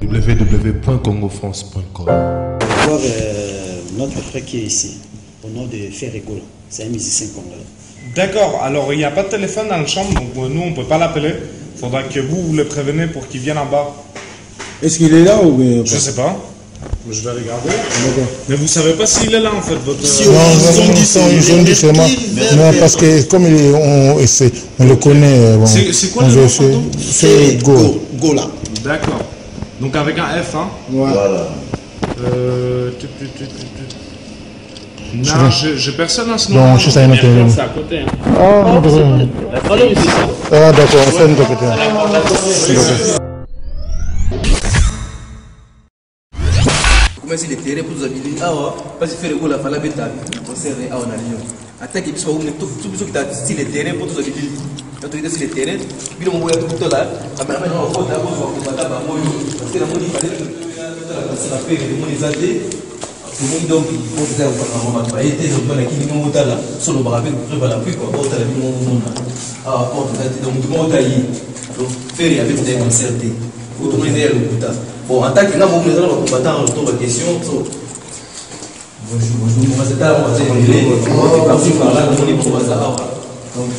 www.congofrance.com. Voir notre frère qui est ici, au nom de Ferregola. C'est un musicien congolais. D'accord, alors il n'y a pas de téléphone dans la chambre, donc nous on ne peut pas l'appeler. Il faudra que vous le prévenez pour qu'il vienne en bas. Est-ce qu'il est là ou bien? Je sais pas. Je vais regarder. Mais vous savez pas s'il est là en fait, votre... Ils ont dit seulement. Non, parce que comme on le connaît. Bon, c'est quoi le nom? C'est Gola. D'accord. Donc avec un F, hein? Voilà. Non, j'ai personne à ce nom. Non, je sais pas. C'est à côté. Hein. Ah, d'accord, on fait une côté. Comment c'est les terrains pour vous habiller? Ah, parce que faire le goût la fala bêta, concert à on a lion. Attaque et puis on met tout ce qui t'a dit les terrains pour vous habiller. Quand tu dis les terrains, puis on voit tout là. Après, on va faire un peu de battre à moi. Parce que la monnaie fallait que c'est la paix, les monnaies athées. Tout le monde donc il faut faire un été donc on a qui nous monte là sur le bras avec le la pluie quoi porte la vie mon ah porte donc du monde taillé donc faire avec des concertés faut tout le monde le putain bon en tant que là mon président va combattre en retour de question bonjour moi c'est là on va dire on est parti par là on est pour bazar donc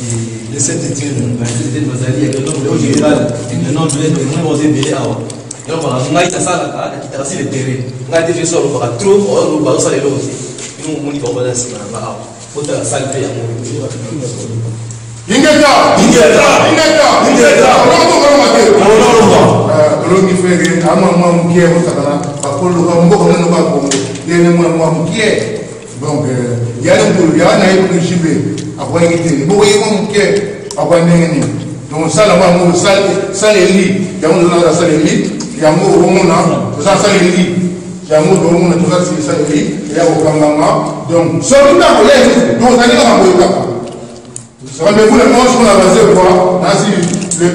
les 7 études Mazali avec le nom de général le nom de on va dire belé awa donc on a été ça là qui trace le terrain on a été sur le bras trop on va ça les lots nous on y va pas dans ce là faut la salle payer ingeta longi fere ama mkie mutakana akolo ka mboko neno ba ko yene mkie donc yale mbulu yana yibu jibe akwa ngite mboko yemo mkie akwa nengeni donc sala ba mu sala li yamu na sala li yamu romona sala li yamu romona to sala li ya ko kangama donc so nda ko le donc ça n'est pas moi rendez-vous le manche qu'on a basé quoi ainsi le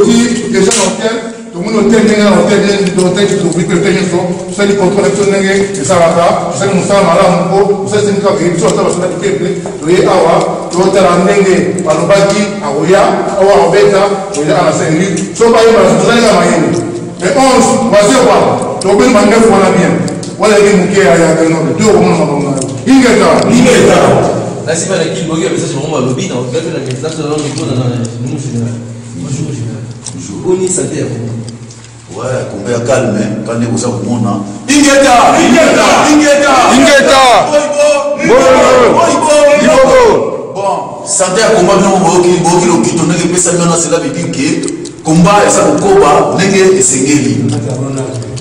petit déjà hôtel tout le monde hôtel n'est un hôtel qui trouve que le tennis sont ça les contrôles et ça va pas ça nous sommes là on peut ça c'est une cas et ça va se mettre le awa l'hôtel en nenge alobaki aoya awa obeta oya à la Saint-Louis so pas y va ça y va mayen mais 11 basé quoi donc ben man neuf on a bien voilà les mouké à ya non deux on a ingeta là c'est pas la qui bloque mais ça c'est vraiment le lobby donc là la message dans le micro dans nous général bonjour on y santé ouais combien calme quand on vous a comona ingeta bon santé à combat non boki lo kito nenge pesa miona c'est là bidinke combat esa koba nenge esengeli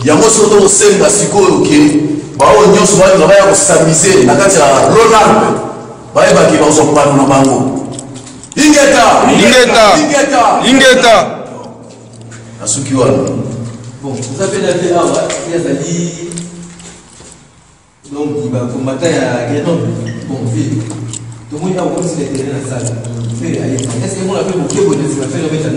yango soto osenga sikoyo ke bao nyonso ba ya ko s'amuser na kati ya Ronald baye baki ba so pano na bango ingeta asuki wana bon vous avez la paix awa il y a dali donc il va combattre à Guénon bon vie tout le monde a aussi les terrains dans la salle est-ce que on a fait beaucoup de choses à faire avec la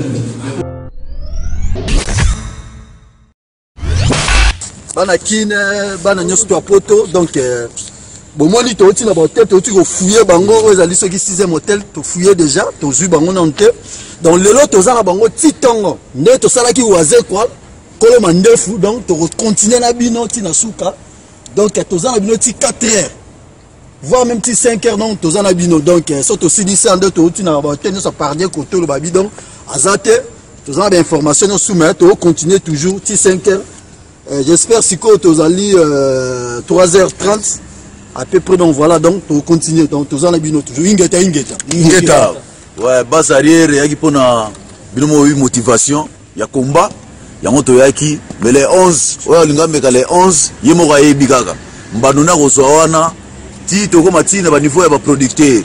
bana kine bana nyoso to poto donc bomoni to oti na hôtel to oti ko fouiller bango ezali soki 6e hôtel to fouiller déjà to zu bango na hôtel donc lelo to za na bango titongo nde to sala ki waze kwa kolo mandefu donc to continuer na bino ti na suka donc to za na bino ti 4 heures voire même ti 5 heures donc to za na bino donc so to sidisi ande to oti na hôtel so pardier côté le babi donc azate to za na information no soumettre to continuer toujours ti 5 heures. J'espère si tu as 3h30 à peu près donc voilà donc tu continues donc tu as toujours ingeta ouais base arrière yaki pona binomo motivation ya combat ya moto yaki mais les 11 ouais linga meka les 11 yemo ka yebikaka mbandona ko zwana ti to ko matina ba niveau ya ba producteur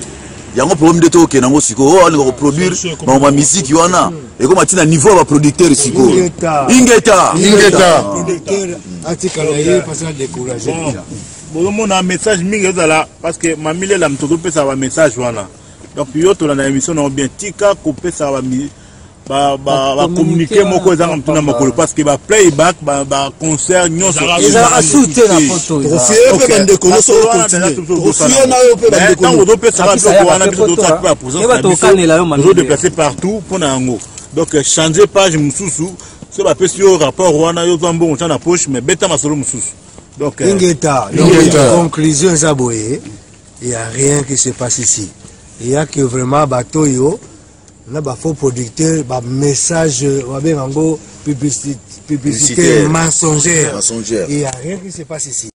yango problème de to ke nango siko o ali ko produire ma musique wana et comme matina niveau ba producteur siko ingeta atika la parce que décourager bon mon message mingi là parce que mamile la mtoko pesa ba message wana donc yo to na émission na bien tika ko pesa ba communiquer moko za mtuna makolo parce que ba playback ba concert nyonso ezala soutenir la photo refie pe bande kono so continuer refie na yo pe bande kono donc pesa ba photo wana biso to ta présence déplacer partout pour na ngo donc changer page mususu so bapesi yo rapport wana yo zwa mbongo tia na poche mais beta masolo mosusu donc conclusion eza boye il y a rien qui se passe ici il y a que vraiment bato yo na ba faux producteur ba message wa bengango publicité mensongère il y a rien qui se passe ici.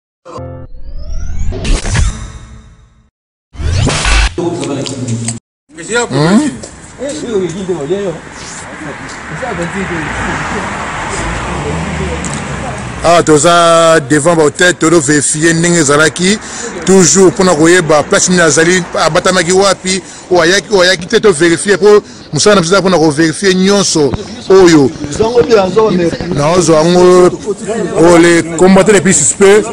Ah, toza devant ba tête to vérifier ndenge zalaki toujours pour na koyeba place ni azali abatamaki wapi oyaki te to vérifier pour musana na pour na ko vérifier nyonso oyo na ozo ango les combattants les plus suspects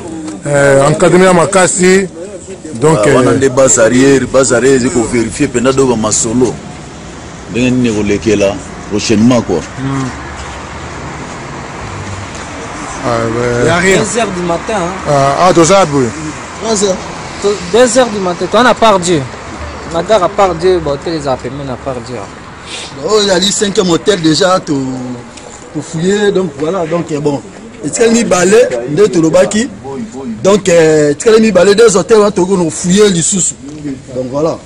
encadré à makasi donc wana nde base arrière ko vérifier pendant do masolo ndenge ni ko lekela prochainement quoi. Il n'y a rien. 2h du matin. Ah, 2h. 2h du matin. Toi, on a part Dieu. On a gare à part Dieu, l'hôtel les appels, mais on a part Dieu. Oh, il a dit 5e hôtel déjà pour fouiller. Donc voilà, donc bon. Et tu as mis balai, de Tolobaki. Donc tu as mis balai des hôtels, on a fouillé les sous. Donc voilà.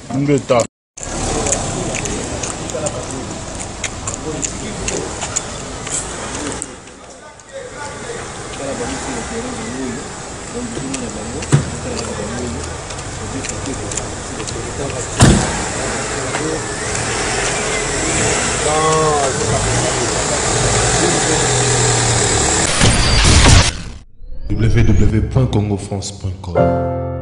www.congofrance.com